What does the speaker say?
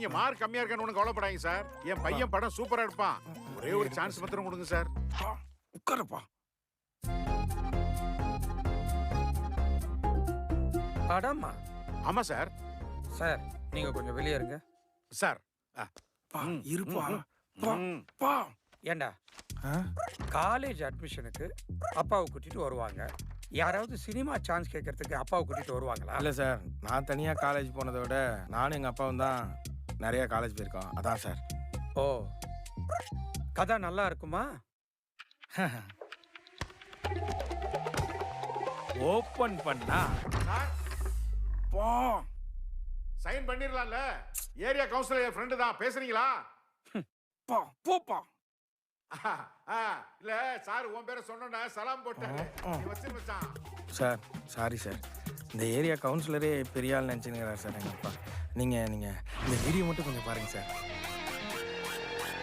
நீங்க மார்க் கம்மியா இருக்கான்னு ஒன்றும் கவலைப்படாதீங்க சார். என் பையன் படம் சூப்பரா இருப்பான். ஒரே ஒரு சான்ஸ் மாத்திரம் கொடுங்க சார். உட்காரப்பா. படமா? ஆமா சார். சார் நீங்க கொஞ்சம் வெளியே இருங்க. சார் இருப்பா. ம். பா. ஏண்டா காலேஜ் அட்மிஷனுக்கு அப்பாவை கூட்டிட்டு வருவாங்க, யாராவது சினிமா சான்ஸ் கேட்கறதுக்கு அப்பாவை கூட்டிட்டு வருவாங்களா? இல்லை சார், நான் தனியாக காலேஜ் போனதை விட நானும் எங்கள் அப்பாவும் தான் நிறைய காலேஜ் போயிருக்கோம். அதான் சார். ஓ, கதை நல்லா இருக்குமா? ஓப்பன் பண்ணா சார் பா. சைன் பண்ணிடலாம்ல. ஏரியா கவுன்சிலர் என் ஃப்ரெண்டு தான். பேசுறீங்களா? பா போப்பா. இல்ல சார் உன் பேரை சொன்னோன்னா சலாம் போட்டாரு. நீ வச்சிரு மச்சான். சார் சாரி சார், இந்த ஏரியா கவுன்சிலரே பெரிய ஆள் நினச்சினுங்கிறார் சார் எங்கள் அப்பா. நீங்கள் இந்த வீடியோ மட்டும் கொஞ்சம் பாருங்கள் சார்.